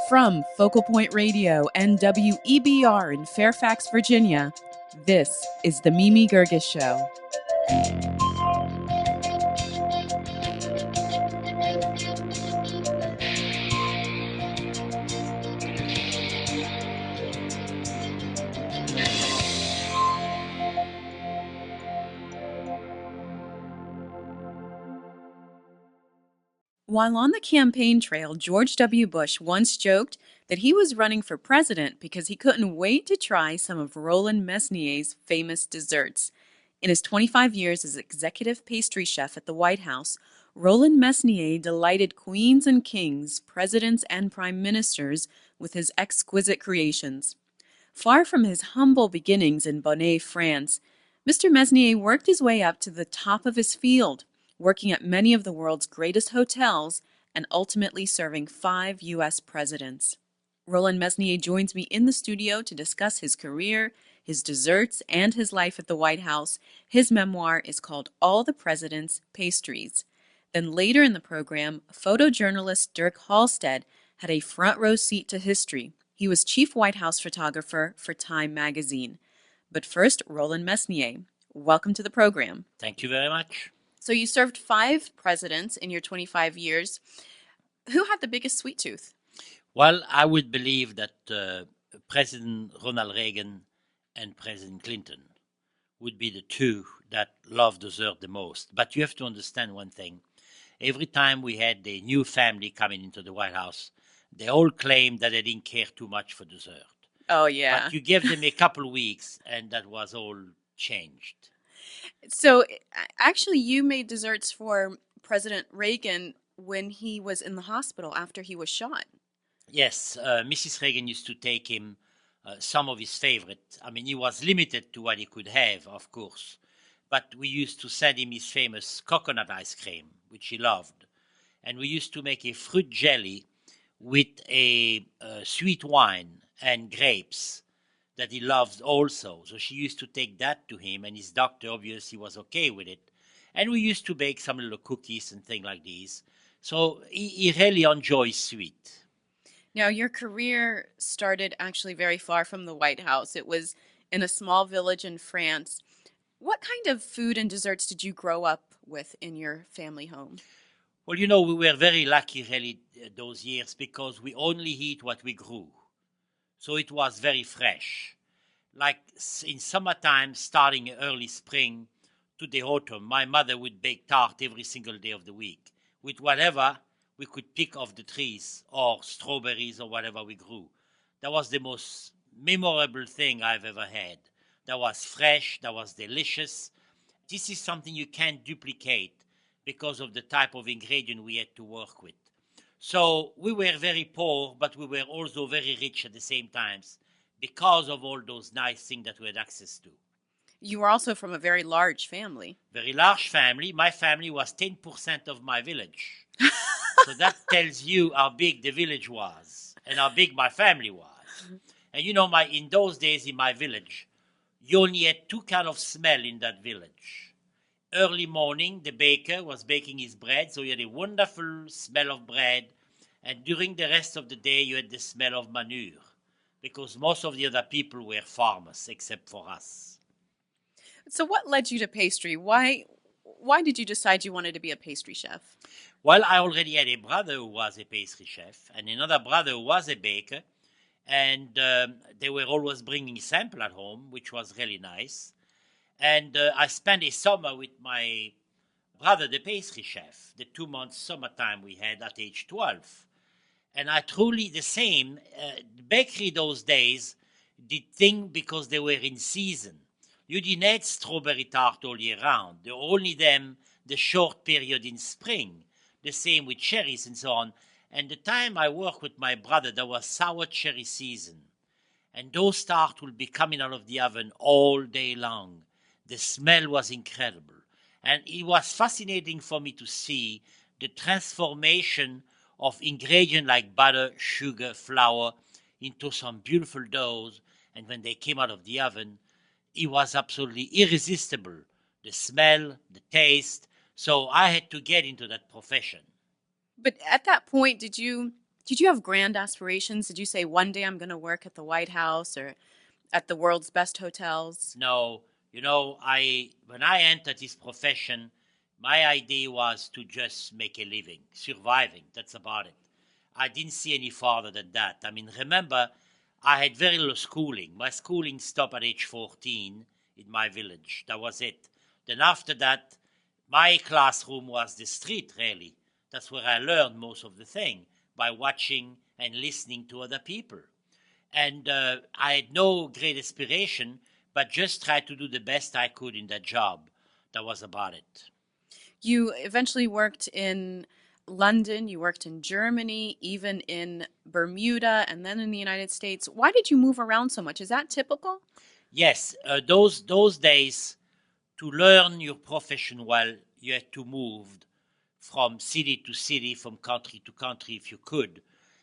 From Focal Point Radio and WEBR in Fairfax, Virginia, this is The Mimi Gerges Show. While on the campaign trail, George W. Bush once joked that he was running for president because he couldn't wait to try some of Roland Mesnier's famous desserts. In his 25 years as executive pastry chef at the White House, Roland Mesnier delighted queens and kings, presidents and prime ministers with his exquisite creations. Far from his humble beginnings in Bonnet, France, Mr. Mesnier worked his way up to the top of his field, working at many of the world's greatest hotels and ultimately serving 5 U.S. presidents. Roland Mesnier joins me in the studio to discuss his career, his desserts, and his life at the White House. His memoir is called All the Presidents Pastries. Then later in the program, photojournalist Dirk Halstead had a front row seat to history. He was chief White House photographer for Time magazine. But first, Roland Mesnier, welcome to the program. Thank you very much. So you served 5 presidents in your 25 years. Who had the biggest sweet tooth? Well, I would believe that President Ronald Reagan and President Clinton would be the two that love dessert the most. But you have to understand one thing. Every time we had a new family coming into the White House, they all claimed that they didn't care too much for dessert. Oh, yeah. But you gave them a couple of weeks, and that was all changed. So actually, you made desserts for President Reagan when he was in the hospital after he was shot. Yes, Mrs. Reagan used to take him some of his favorite. I mean, he was limited to what he could have, of course. But we used to send him his famous coconut ice cream, which he loved. And we used to make a fruit jelly with a sweet wine and grapes that he loved also. So she used to take that to him, and his doctor obviously was okay with it. And we used to bake some little cookies and things like these. So he really enjoys sweet. Now, your career started actually very far from the White House. It was in a small village in France. What kind of food and desserts did you grow up with in your family home? Well, you know, we were very lucky really those years because we only eat what we grew. So it was very fresh. Like in summertime, starting early spring to the autumn, my mother would bake tart every single day of the week with whatever we could pick off the trees or strawberries or whatever we grew. That was the most memorable thing I've ever had. That was fresh, that was delicious. This is something you can't duplicate because of the type of ingredient we had to work with. So we were very poor, but we were also very rich at the same times because of all those nice things that we had access to. You were also from a very large family. Very large family. My family was 10% of my village. So that tells you how big the village was and how big my family was. And you know, in those days in my village, you only had 2 kinds of smell in that village. Early morning, the baker was baking his bread, so you had a wonderful smell of bread. And during the rest of the day, you had the smell of manure, because most of the other people were farmers, except for us. So what led you to pastry? Why did you decide you wanted to be a pastry chef? Well, I already had a brother who was a pastry chef, and another brother who was a baker, and they were always bringing sample at home, which was really nice. And I spent a summer with my brother, the pastry chef, the 2-month summertime we had at age 12. And I truly the same. Bakery those days did thing because they were in season. You didn't have strawberry tart all year round. They only them the short period in spring. The same with cherries and so on. And the time I worked with my brother, there was sour cherry season. And those tarts will be coming out of the oven all day long. The smell was incredible. And it was fascinating for me to see the transformation of ingredients like butter, sugar, flour into some beautiful doughs. And when they came out of the oven, it was absolutely irresistible. The smell, the taste. So I had to get into that profession. But at that point, did you have grand aspirations? Did you say one day I'm going to work at the White House or at the world's best hotels? No, I when I entered this profession, my idea was to just make a living, surviving. That's about it. I didn't see any farther than that. I mean, remember, I had very little schooling. My schooling stopped at age 14 in my village. That was it. Then after that, my classroom was the street, really. That's where I learned most of the thing, by watching and listening to other people. And I had no great aspiration, but just tried to do the best I could in that job. That was about it. You eventually worked in London, you worked in Germany, even in Bermuda, and then in the United States. Why did you move around so much? Is that typical? Yes, those days, to learn your profession well, you had to move from city to city, from country to country if you could.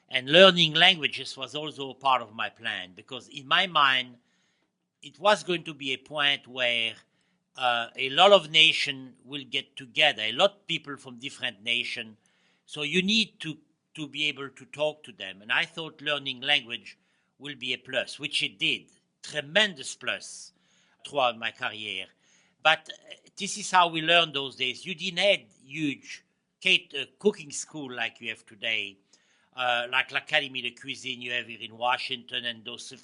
And learning languages was also part of my plan because in my mind, it was going to be a point where a lot of nations will get together, a lot of people from different nations. So you need to be able to talk to them. And I thought learning language will be a plus, which it did. Tremendous plus throughout my career. But this is how we learned those days. You didn't have huge cooking school like you have today, like l'Académie de Cuisine you have here in Washington, and those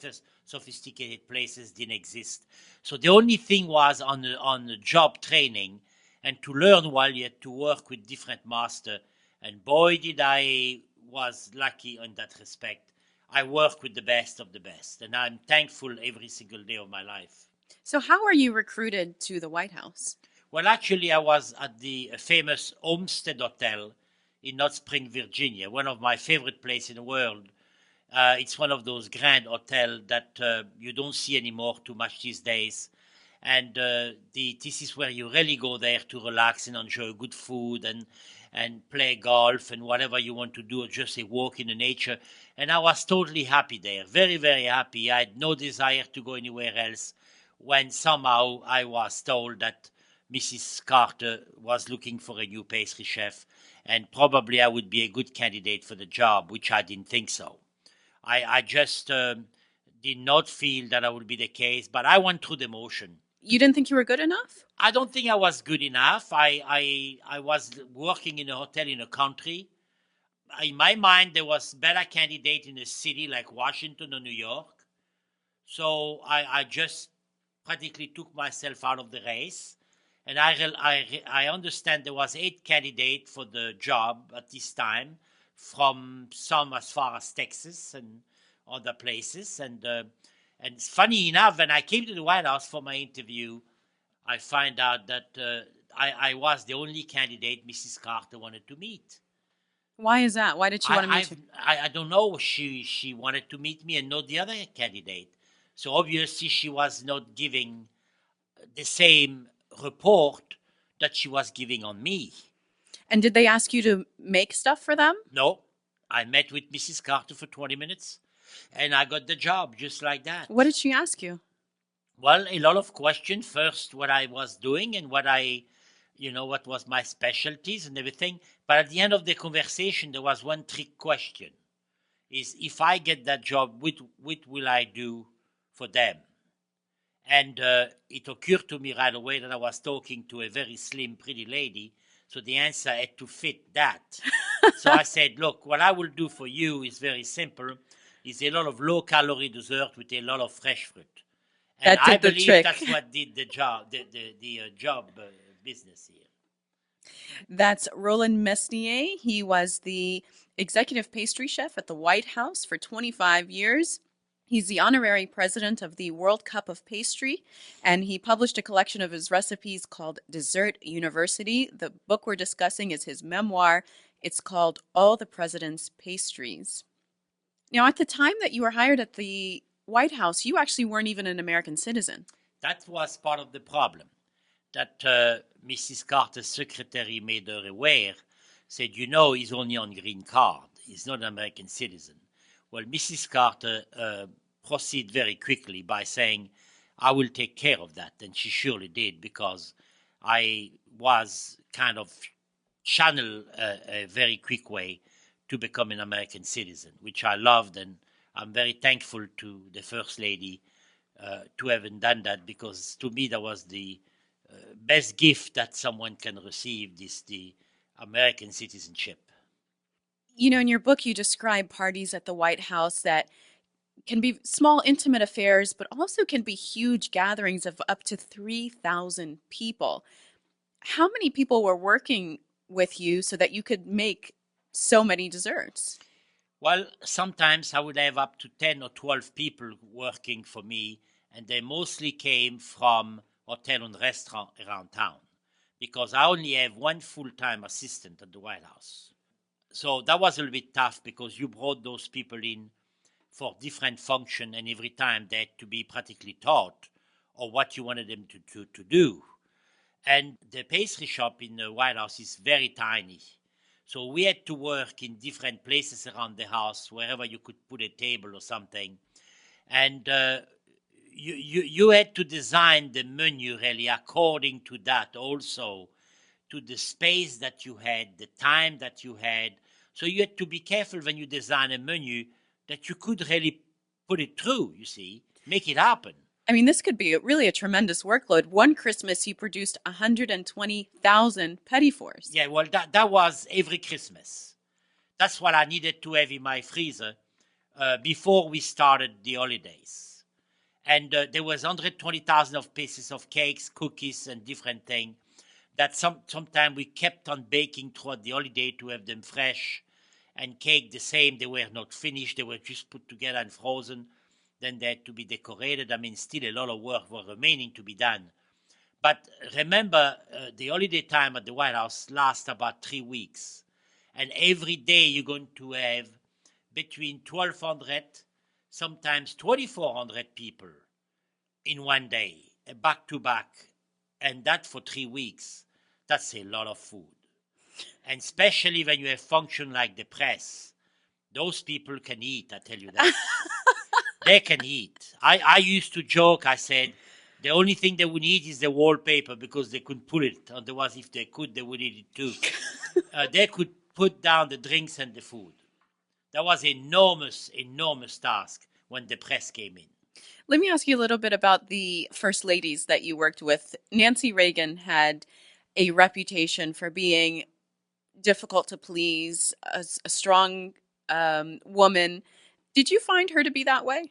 sophisticated places didn't exist. So the only thing was on the job training, and to learn while you had to work with different master. And boy, did I was lucky in that respect. I work with the best of the best, and I'm thankful every single day of my life. So, how are you recruited to the White House? Well, actually, I was at the famous Homestead Hotel in Hot Spring, Virginia, one of my favorite places in the world. It's one of those grand hotels that you don't see anymore too much these days. And this is where you really go there to relax and enjoy good food and play golf and whatever you want to do, or just a walk in the nature. And I was totally happy there, very, very happy. I had no desire to go anywhere else when somehow I was told that Mrs. Carter was looking for a new pastry chef, and probably I would be a good candidate for the job, which I didn't think so. I just did not feel that I would be the case, but I went through the motion. You didn't think you were good enough? I don't think I was good enough. I was working in a hotel in a country. In my mind, there was better candidate in a city like Washington or New York. So I just practically took myself out of the race. And I understand there was 8 candidates for the job at this time, from some as far as Texas and other places. And funny enough, when I came to the White House for my interview, I find out that I was the only candidate Mrs. Carter wanted to meet. Why is that? Why did she want to meet you? I don't know. She wanted to meet me and not the other candidate. So obviously she was not giving the same report that she was giving on me. And did they ask you to make stuff for them? No, I met with Mrs. Carter for 20 minutes and I got the job just like that. What did she ask you? Well, a lot of questions. First, what I was doing and what was my specialties and everything. But at the end of the conversation, there was one trick question. Is if I get that job, what will I do for them? And it occurred to me right away that I was talking to a very slim, pretty lady. So the answer had to fit that. So I said, look, what I will do for you is very simple. It's a lot of low-calorie dessert with a lot of fresh fruit. And I believe that's what did the job, the job business here. That's Roland Mesnier. He was the executive pastry chef at the White House for 25 years. He's the honorary president of the World Cup of Pastry, and he published a collection of his recipes called Dessert University. The book we're discussing is his memoir. It's called All the Presidents' Pastries. Now, at the time that you were hired at the White House, you actually weren't even an American citizen. That was part of the problem. That Mrs. Carter's secretary made her aware, said, he's only on green card. He's not an American citizen. Well, Mrs. Carter proceeded very quickly by saying, I will take care of that. And she surely did, because I was kind of channel a very quick way to become an American citizen, which I loved, and I'm very thankful to the First Lady to have done that, because to me that was the best gift that someone can receive, this the American citizenship. You know, in your book, you describe parties at the White House that can be small, intimate affairs, but also can be huge gatherings of up to 3,000 people. How many people were working with you so that you could make so many desserts? Well, sometimes I would have up to 10 or 12 people working for me, and they mostly came from hotel and restaurant around town, because I only have one full-time assistant at the White House. So that was a little bit tough, because you brought those people in for different function, and every time they had to be practically taught or what you wanted them to do. And the pastry shop in the White House is very tiny. So we had to work in different places around the house, wherever you could put a table or something. And you had to design the menu really according to that, also to the space that you had, the time that you had. So you had to be careful when you design a menu that you could really put it through, you see, make it happen. I mean, this could be really a tremendous workload. One Christmas, you produced 120,000 petit fours. Yeah, well, that was every Christmas. That's what I needed to have in my freezer before we started the holidays. And there was 120,000 of pieces of cakes, cookies, and different things that sometime we kept on baking throughout the holiday to have them fresh. And cake the same, they were not finished, they were just put together and frozen. Then they had to be decorated. I mean, still a lot of work was remaining to be done. But remember, the holiday time at the White House lasts about 3 weeks. And every day you're going to have between 1,200, sometimes 2,400 people in one day, back to back. And that for 3 weeks. That's a lot of food. And especially when you have function like the press, those people can eat, I tell you that. They can eat. I used to joke, I said, the only thing they would eat is the wallpaper, because they couldn't put it. Otherwise, if they could, they would eat it too. They could put down the drinks and the food. That was an enormous, enormous task when the press came in. Let me ask you a little bit about the first ladies that you worked with. Nancy Reagan had a reputation for being difficult to please, a strong woman. Did you find her to be that way?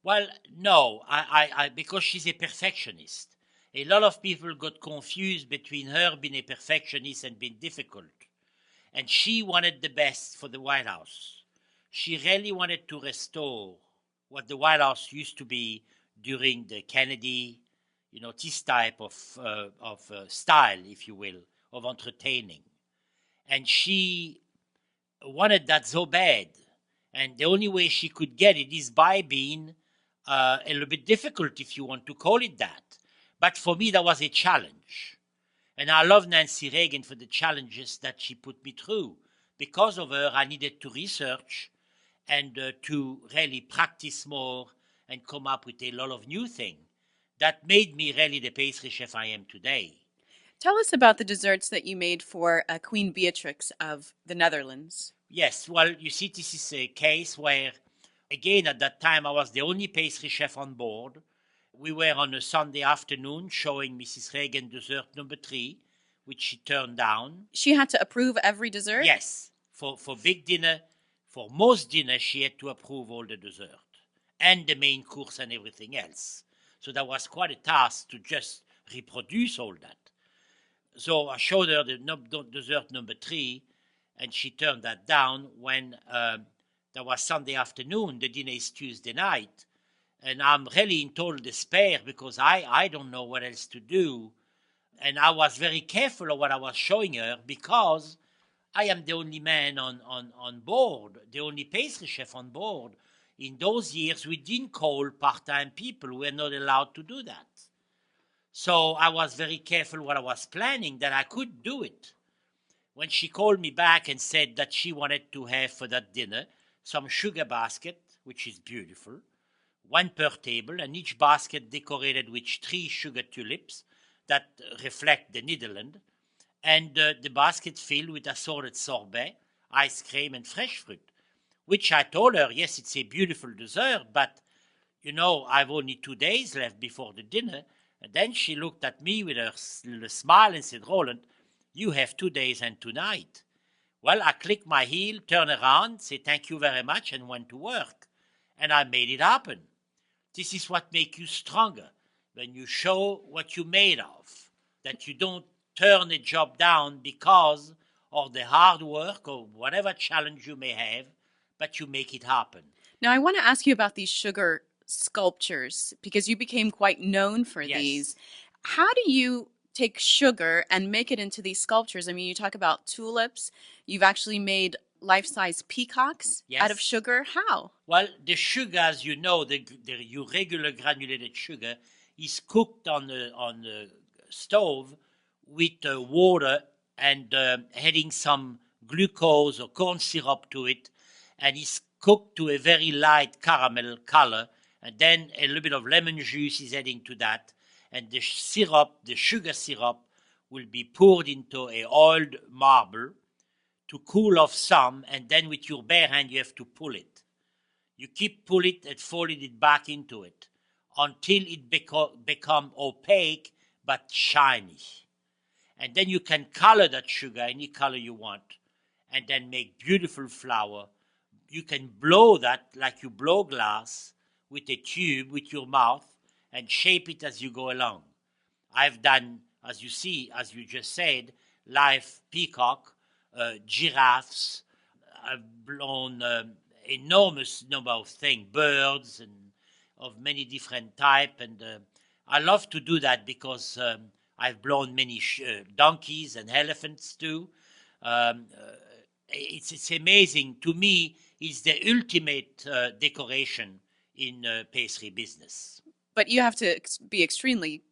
Well, no, because she's a perfectionist. A lot of people got confused between her being a perfectionist and being difficult. And she wanted the best for the White House. She really wanted to restore what the White House used to be during the Kennedy, this type of style, if you will, of entertaining. And she wanted that so bad. And the only way she could get it is by being a little bit difficult, if you want to call it that. But for me, that was a challenge. And I love Nancy Reagan for the challenges that she put me through. Because of her, I needed to research and to really practice more and come up with a lot of new things that made me really the pastry chef I am today. Tell us about the desserts that you made for Queen Beatrix of the Netherlands. Yes, well, you see, this is a case where, again, at that time, I was the only pastry chef on board. We were on a Sunday afternoon showing Mrs. Reagan dessert number 3, which she turned down. She had to approve every dessert? Yes. For big dinner, for most dinner, she had to approve all the dessert and the main course and everything else. So that was quite a task to just reproduce all that. So I showed her the dessert number 3, and she turned that down when that was Sunday afternoon. The dinner is Tuesday night. And I'm really in total despair, because I don't know what else to do. And I was very careful of what I was showing her, because I am the only man on board, the only pastry chef on board. In those years, we didn't call part-time people. We were not allowed to do that. So I was very careful what I was planning, that I could do it. When she called me back and said that she wanted to have for that dinner some sugar basket, which is beautiful, 1 per table, and each basket decorated with 3 sugar tulips that reflect the Netherlands, and the basket filled with assorted sorbet, ice cream, and fresh fruit, which I told her, yes, it's a beautiful dessert, but I've only 2 days left before the dinner. And then she looked at me with her little smile and said, Roland, you have 2 days and tonight. Well, I clicked my heel, turned around, said thank you very much, and went to work. And I made it happen. This is what makes you stronger, when you show what you're made of, that you don't turn a job down because of the hard work or whatever challenge you may have, but you make it happen. Now, I want to ask you about these sugar sculptures because you became quite known for Yes. these. How do you take sugar and make it into these sculptures? I mean, you talk about tulips. You've actually made life-size peacocks out of Yes. sugar. How? Well, the sugar, as you know, your regular granulated sugar is cooked on the stove with water and adding some glucose or corn syrup to it, and it's cooked to a very light caramel color, and then a little bit of lemon juice is adding to that, and the sugar syrup, will be poured into a oiled marble to cool off some, and then with your bare hand you have to pull it. You keep pulling it and folding it back into it until it become opaque but shiny. And then you can color that sugar any color you want and then make beautiful flour. You can blow that like you blow glass with a tube with your mouth and shape it as you go along. I've done, as you see, as you just said, live peacock, giraffes. I've blown enormous number of things, birds and of many different type. And I love to do that because I've blown many donkeys and elephants too. It's amazing. To me, it's the ultimate decoration in pastry business. But you have to be extremely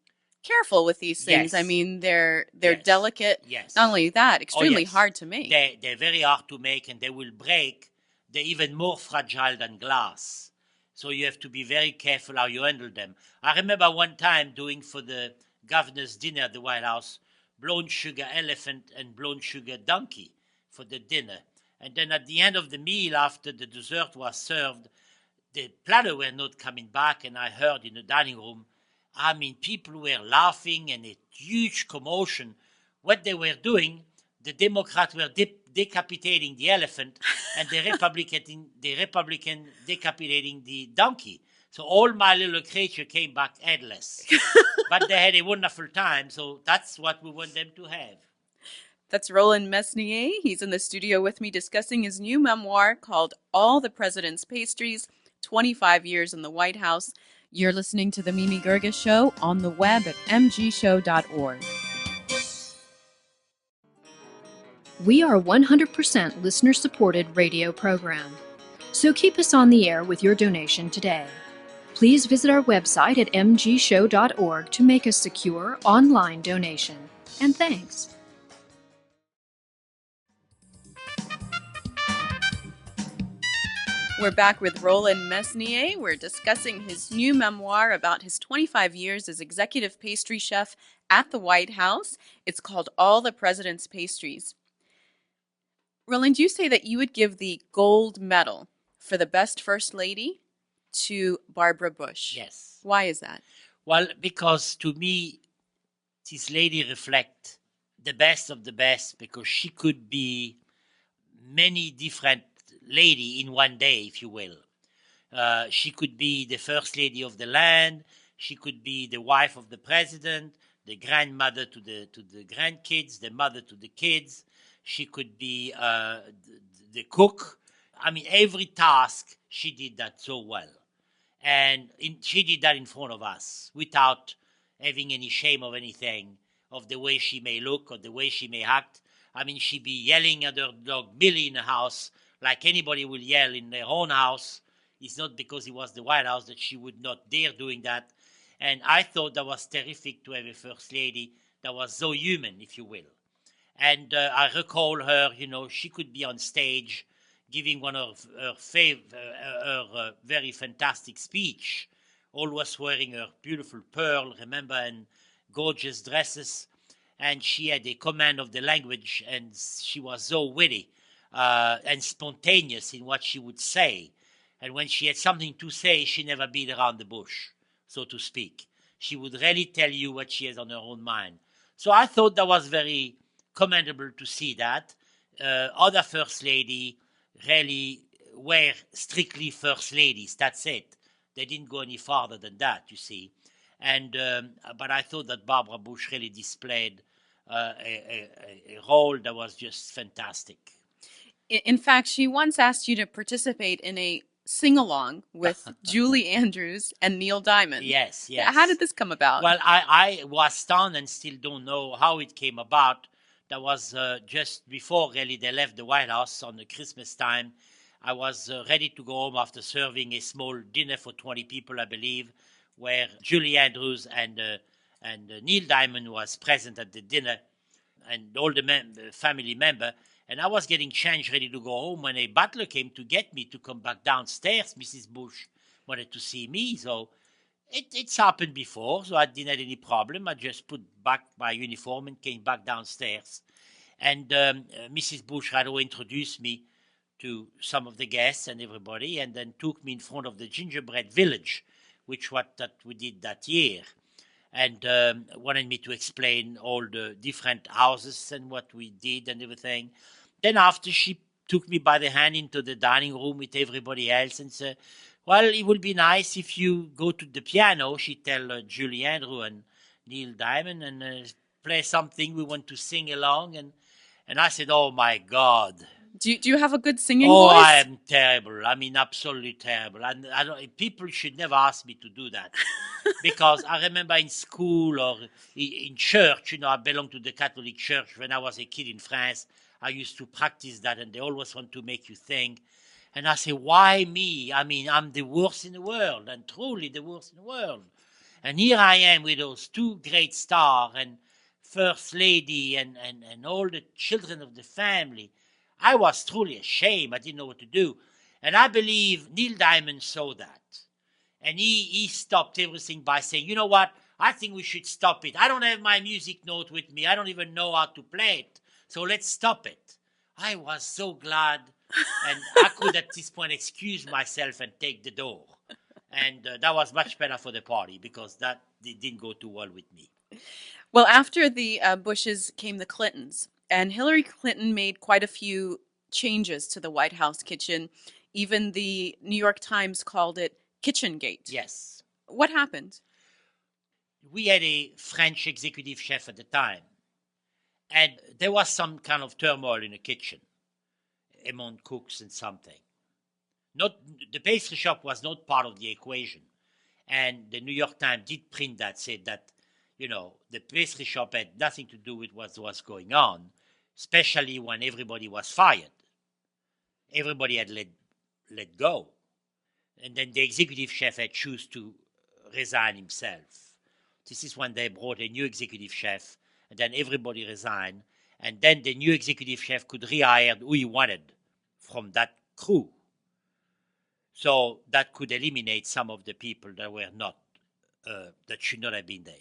careful with these things. Yes. I mean, they're Yes. delicate. Yes. Not only that, extremely yes. hard to make. They're very hard to make and they will break. They're even more fragile than glass. So you have to be very careful how you handle them. I remember one time doing for the governor's dinner at the White House, blown sugar elephant and blown sugar donkey for the dinner. And then at the end of the meal, after the dessert was served, the platter were not coming back, and I heard in the dining room, I mean, people were laughing and a huge commotion. What they were doing, the Democrats were decapitating the elephant, and the Republican decapitating the donkey. So all my little creature came back headless. But they had a wonderful time, so that's what we want them to have. That's Roland Mesnier. He's in the studio with me discussing his new memoir called All the Presidents Pastries, 25 Years in the White House. You're listening to The Mimi Gerges Show on the web at mgshow.org. We are a 100% listener-supported radio program, so keep us on the air with your donation today. Please visit our website at mgshow.org to make a secure online donation. And thanks. We're back with Roland Mesnier. We're discussing his new memoir about his 25 years as executive pastry chef at the White House. It's called All the Presidents Pastries. Roland, you say that you would give the gold medal for the best first lady to Barbara Bush. Yes. Why is that? Well, because to me, this lady reflects the best of the best because she could be many different lady in one day, if you will. She could be the first lady of the land. She could be the wife of the president, the grandmother to the grandkids, the mother to the kids. She could be the cook. I mean, every task, she did that so well. And she did that in front of us without having any shame of anything, of the way she may look or the way she may act. I mean, she'd be yelling at her dog Billy in the house like anybody will yell in their own house. It's not because it was the White House that she would not dare doing that. And I thought that was terrific to have a first lady that was so human, if you will. And I recall her, she could be on stage giving one of her very fantastic speech, always wearing her beautiful pearl, remember, and gorgeous dresses. and she had a command of the language, and she was so witty and spontaneous in what she would say. And when she had something to say, she never beat around the bush, so to speak. She would really tell you what she has on her own mind. So I thought that was very commendable to see that. Other first lady really were strictly first ladies. That's it. They didn't go any farther than that, you see. And but I thought that Barbara Bush really displayed a role that was just fantastic. In fact, she once asked you to participate in a sing-along with Julie Andrews and Neil Diamond. Yes, yes. How did this come about? Well, I was stunned and still don't know how it came about. That was just before really they left the White House on the Christmas time. I was ready to go home after serving a small dinner for 20 people, I believe, where Julie Andrews and Neil Diamond was present at the dinner, and all the family member. And I was getting changed, ready to go home, when a butler came to get me to come back downstairs. Mrs. Bush wanted to see me, so it's happened before, so I didn't have any problem. I just put back my uniform and came back downstairs. And Mrs. Bush right away introduced me to some of the guests and everybody, and then took me in front of the gingerbread village, which that we did that year, and wanted me to explain all the different houses and what we did and everything. Then after, she took me by the hand into the dining room with everybody else and said, well, it would be nice if you go to the piano, she tell Julie Andrew and Neil Diamond, and play something. We want to sing along. And I said, oh, my God. Do you have a good singing voice? I am terrible. I mean, absolutely terrible. And people should never ask me to do that. Because I remember in school or in church, I belonged to the Catholic Church when I was a kid in France. I used to practice that, and they always want to make you think. And I say, why me? I mean, I'm the worst in the world, and truly the worst in the world. And here I am with those two great stars and First Lady and all the children of the family. I was truly ashamed. I didn't know what to do. And I believe Neil Diamond saw that. And he stopped everything by saying, you know what? I think we should stop it. I don't have my music note with me. I don't even know how to play it. So let's stop it. I was so glad. And I could at this point excuse myself and take the door. And that was much better for the party, because that didn't go too well with me. Well, after the Bushes came the Clintons. And Hillary Clinton made quite a few changes to the White House kitchen. Even the New York Times called it Kitchen Gate. Yes. What happened? We had a French executive chef at the time. And there was some kind of turmoil in the kitchen among cooks and something. The pastry shop was not part of the equation. And the New York Times did print that, said that, the pastry shop had nothing to do with what was going on, especially when everybody was fired. Everybody had let go. And then the executive chef had chosen to resign himself. This is when they brought a new executive chef, and then everybody resigned. And then the new executive chef could rehire who he wanted from that crew. So that could eliminate some of the people that were not, that should not have been there.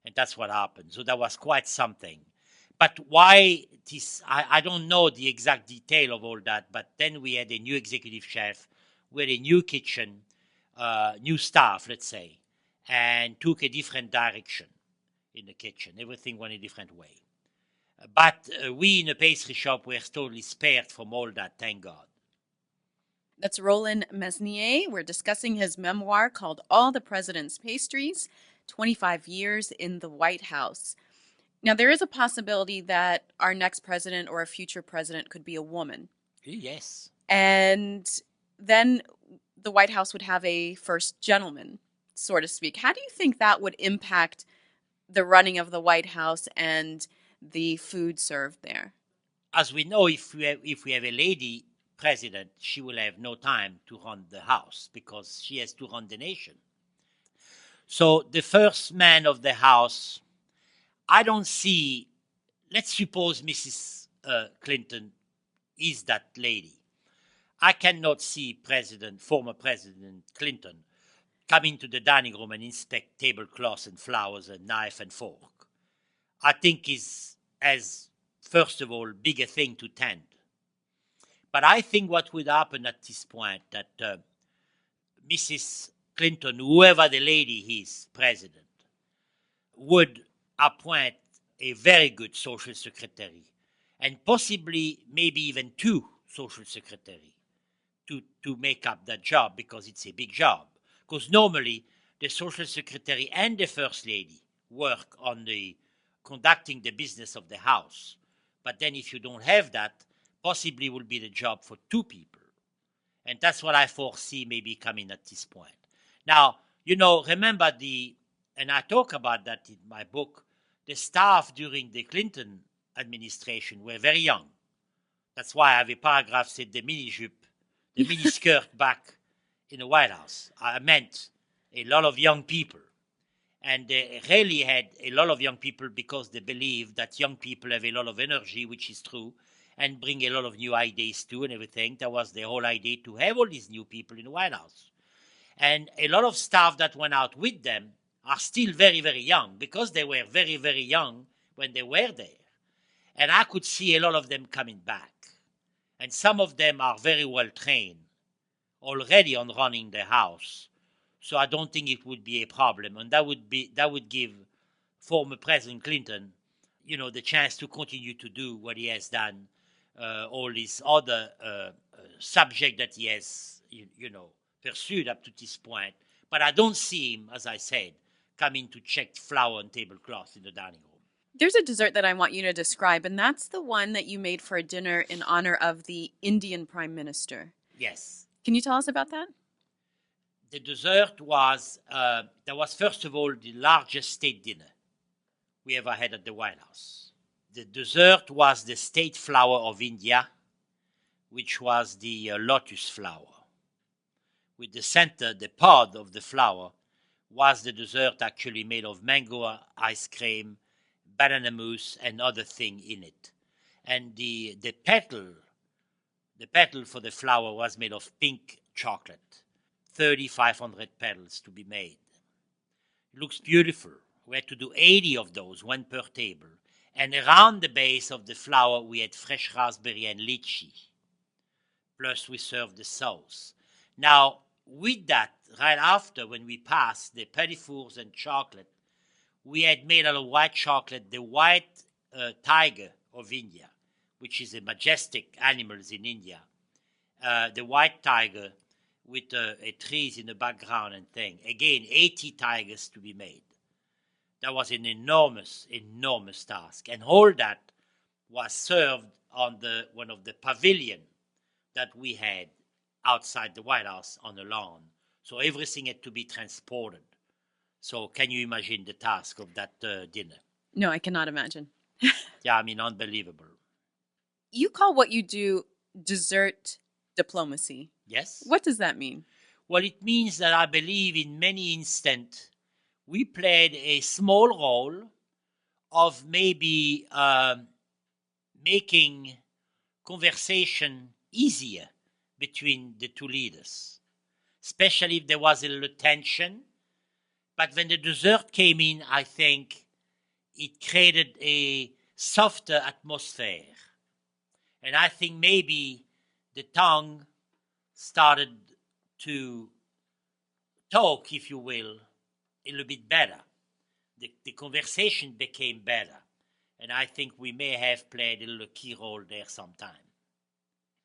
And that's what happened. So that was quite something. But why this, I don't know the exact detail of all that, but then we had a new executive chef, we had a new kitchen, new staff, let's say, and took a different direction in the kitchen. Everything went a different way. But we in the pastry shop were totally spared from all that, thank God. That's Roland Mesnier. We're discussing his memoir called All the Presidents Pastries, 25 Years in the White House. Now, there is a possibility that our next president or a future president could be a woman. Yes. And then the White House would have a first gentleman, so to speak. How do you think that would impact the running of the White House and the food served there? As we know, if we have a lady president, she will have no time to run the house because she has to run the nation. So the first man of the house, I don't see, let's suppose Mrs. Clinton is that lady. I cannot see former President Clinton come into the dining room and inspect tablecloths and flowers and knife and fork. I think is, as first of all, bigger thing to tend. But I think what would happen at this point that Mrs. Clinton, whoever the lady is, president, would appoint a very good social secretary and possibly maybe even two social secretary to make up that job because it's a big job. Because normally the social secretary and the first lady work on the conducting the business of the house. But then if you don't have that, possibly will be the job for two people. And that's what I foresee maybe coming at this point. Now, remember and I talk about that in my book, the staff during the Clinton administration were very young. That's why I have a paragraph said the mini skirt back in the White House. I meant a lot of young people. And they really had a lot of young people because they believe that young people have a lot of energy, which is true, and bring a lot of new ideas too and everything. That was the whole idea, to have all these new people in the White House. And a lot of staff that went out with them are still very, very young because they were very, very young when they were there. And I could see a lot of them coming back. And some of them are very well trained already on running the house. So I don't think it would be a problem. And that would give former President Clinton, the chance to continue to do what he has done, all these other subject that he has, pursued up to this point. But I don't see him, as I said, coming to check flour and tablecloth in the dining room. There's a dessert that I want you to describe, and that's the one that you made for a dinner in honor of the Indian Prime Minister. Yes. Can you tell us about that? The dessert was, that was first of all the largest state dinner we ever had at the White House. The dessert was the state flower of India, which was the lotus flower. With the center, the pod of the flower, was the dessert actually made of mango ice cream, banana mousse, and other thing in it. And the petal for the flower was made of pink chocolate. 3,500 petals to be made. It looks beautiful. We had to do 80 of those, one per table. And around the base of the flower, we had fresh raspberry and lychee. Plus, we served the sauce. Now, with that, right after, when we passed the petit fours and chocolate, we had made out of white chocolate the white tiger of India, which is a majestic animals in India. The white tiger with trees in the background and thing. Again, 80 tigers to be made. That was an enormous, enormous task. And all that was served on one of the pavilion that we had outside the White House on the lawn. So everything had to be transported. So can you imagine the task of that dinner? No, I cannot imagine. Yeah, unbelievable. You call what you do dessert diplomacy. Yes. What does that mean? Well, it means that I believe in many instances we played a small role of maybe making conversation easier between the two leaders, especially if there was a little tension. But when the dessert came in, I think it created a softer atmosphere. And I think maybe the tongue started to talk, if you will, a little bit better. The conversation became better. And I think we may have played a little key role there sometime.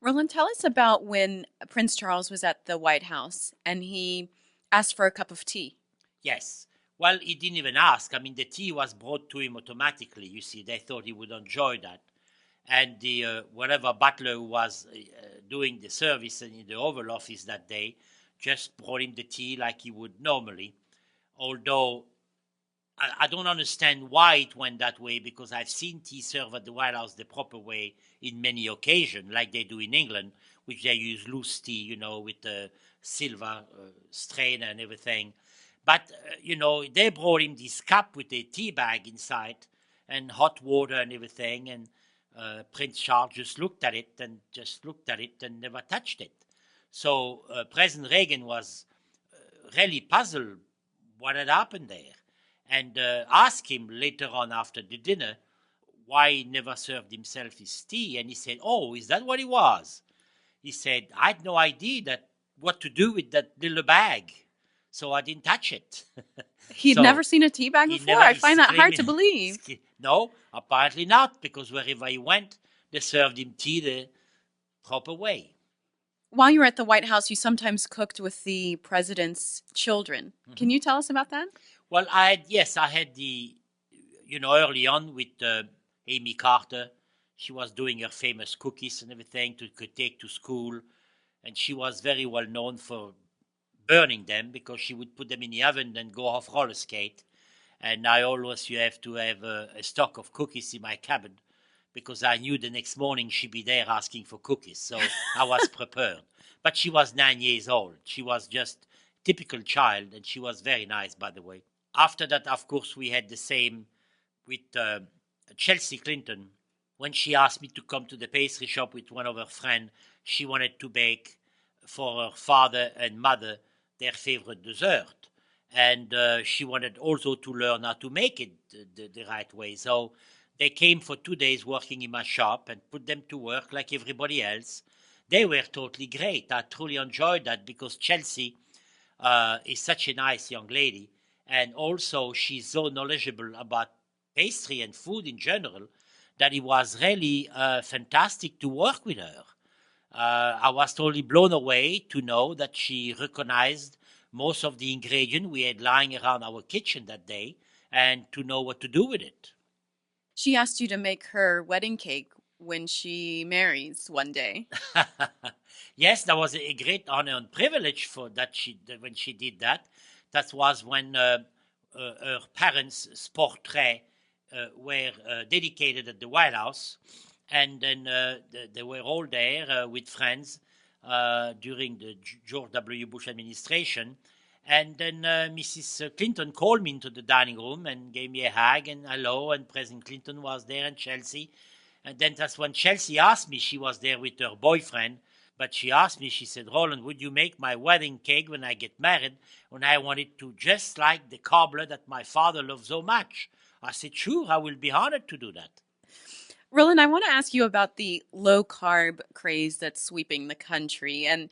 Roland, tell us about when Prince Charles was at the White House and he asked for a cup of tea. Yes. Well, he didn't even ask. The tea was brought to him automatically. You see, they thought he would enjoy that. And the whatever butler who was doing the service in the Oval Office that day just brought him the tea like he would normally. Although I don't understand why it went that way, because I've seen tea served at the White House the proper way in many occasions, like they do in England, which they use loose tea, with the silver strainer and everything. But, they brought him this cup with a tea bag inside and hot water and everything. And Prince Charles just looked at it and never touched it. So President Reagan was really puzzled what had happened there. and asked him later on after the dinner why he never served himself his tea. And he said, "Oh, is that what it was?" He said, "I had no idea what to do with that little bag, so I didn't touch it." He'd So never seen a tea bag he before. never I is find that hard claiming. to believe. No, apparently not, because wherever he went, they served him tea the proper way. While you were at the White House, you sometimes cooked with the president's children. Can you tell us about that? Well, I had the, early on with Amy Carter. She was doing her famous cookies and everything to could take to school, and she was very well known for burning them because she would put them in the oven and go off roller skate. And I always have to have a stock of cookies in my cabin because I knew the next morning she'd be there asking for cookies. So I was prepared. But she was 9 years old. She was just a typical child, and she was very nice, by the way. After that, of course, we had the same with Chelsea Clinton. When she asked me to come to the pastry shop with one of her friends, she wanted to bake for her father and mother their favorite dessert. And she wanted also to learn how to make it the right way. So they came for 2 days working in my shop and put them to work like everybody else. They were totally great. I truly enjoyed that because Chelsea is such a nice young lady. And also she's so knowledgeable about pastry and food in general that it was really fantastic to work with her. I was totally blown away to know that she recognized most of the ingredients we had lying around our kitchen that day and to know what to do with it. She asked you to make her wedding cake when she marries one day. Yes, that was a great honor and privilege for that when she did that. That was when her parents' portraits were dedicated at the White House, and then they were all there with friends during the George W. Bush administration. And then Mrs. Clinton called me into the dining room and gave me a hug and hello, and President Clinton was there and Chelsea. And then that's when Chelsea asked me, she was there with her boyfriend, but she asked me, she said, "Roland, would you make my wedding cake when I get married?" And I wanted to just like the cobbler that my father loved so much. I said, "Sure, I will be honored to do that." Roland, I want to ask you about the low carb craze that's sweeping the country. And,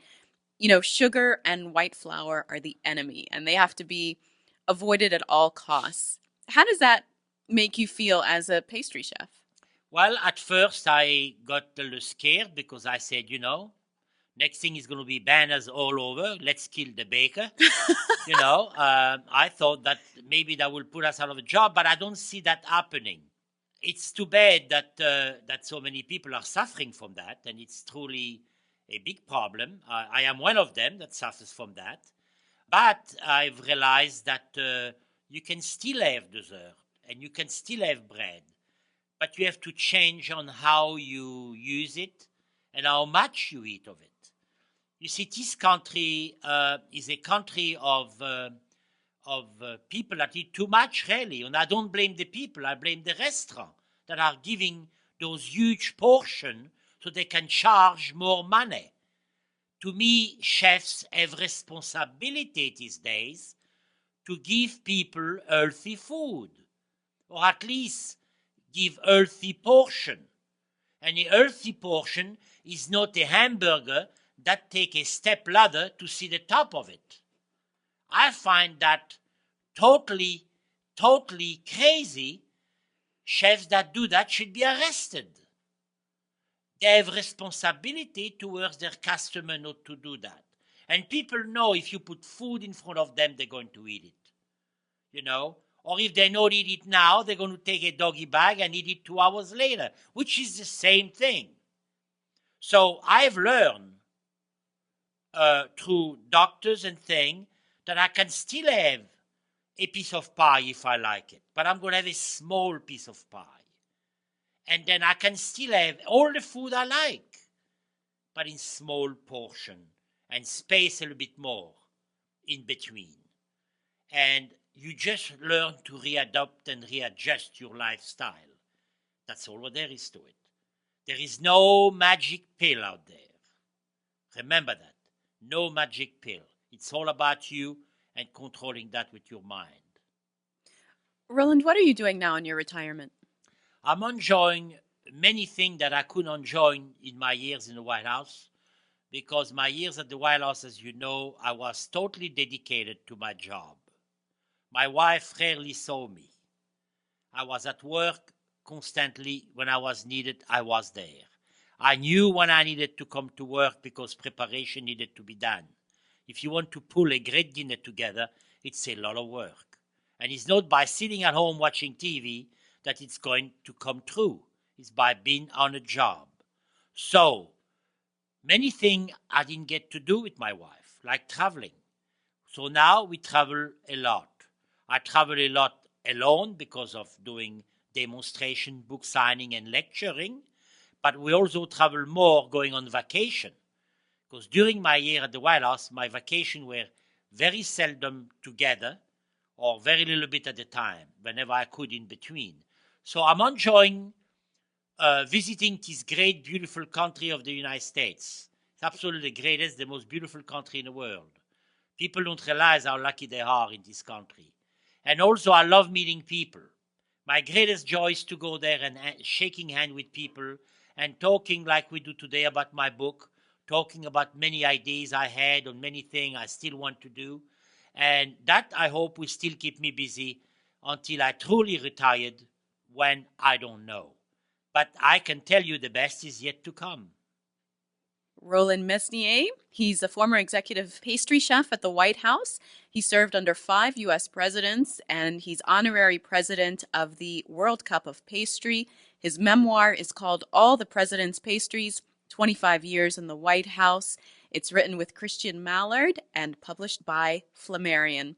sugar and white flour are the enemy, and they have to be avoided at all costs. How does that make you feel as a pastry chef? Well, at first I got a little scared because I said, next thing is going to be banners all over. Let's kill the baker. I thought that maybe that will put us out of a job, but I don't see that happening. It's too bad that so many people are suffering from that, and it's truly a big problem. I am one of them that suffers from that. But I've realized that you can still have dessert, and you can still have bread, but you have to change on how you use it and how much you eat of it. You see, this country is a country of people that eat too much, really. And I don't blame the people, I blame the restaurant that are giving those huge portions so they can charge more money. To me, chefs have responsibility these days to give people healthy food, or at least give healthy portion. And a healthy portion is not a hamburger that take a step ladder to see the top of it. I find that totally crazy. Chefs that do that should be arrested. They have responsibility towards their customer not to do that. And people know if you put food in front of them, they're going to eat it. Or if they not eat it now, they're going to take a doggy bag and eat it 2 hours later, which is the same thing. So I've learned through doctors and things that I can still have a piece of pie if I like it, but I'm going to have a small piece of pie. And then I can still have all the food I like, but in small portion and space a little bit more in between. And you just learn to readapt and readjust your lifestyle. That's all what there is to it. There is no magic pill out there. Remember that. No magic pill. It's all about you and controlling that with your mind. Roland, what are you doing now in your retirement? I'm enjoying many things that I couldn't enjoy in my years in the White House, because my years at the White House, as you know, I was totally dedicated to my job. My wife rarely saw me. I was at work constantly. When I was needed, I was there. I knew when I needed to come to work because preparation needed to be done. If you want to pull a great dinner together, it's a lot of work. And it's not by sitting at home watching TV that it's going to come true. It's by being on a job. So, many things I didn't get to do with my wife, like traveling. So now we travel a lot. I travel a lot alone because of doing demonstration, book signing, and lecturing. But we also travel more going on vacation. Because during my year at the White House, my vacation were very seldom together or very little bit at a time, whenever I could in between. So I'm enjoying visiting this great, beautiful country of the United States. It's absolutely the greatest, the most beautiful country in the world. People don't realize how lucky they are in this country. And also, I love meeting people. My greatest joy is to go there and shaking hands with people and talking like we do today about my book, talking about many ideas I had on many things I still want to do. And that, I hope, will still keep me busy until I truly retired, when I don't know. But I can tell you the best is yet to come. Roland Mesnier. He's a former executive pastry chef at the White House. He served under 5 U.S. presidents, and he's honorary president of the World Cup of Pastry. His memoir is called All the Presidents' Pastries, 25 Years in the White House. It's written with Christian Mallard and published by Flammarion.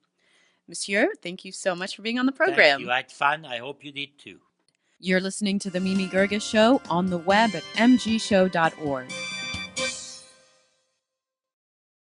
Monsieur, thank you so much for being on the program. Thank you. I had fun. I hope you did too. You're listening to The Mimi Gerges Show on the web at mgshow.org.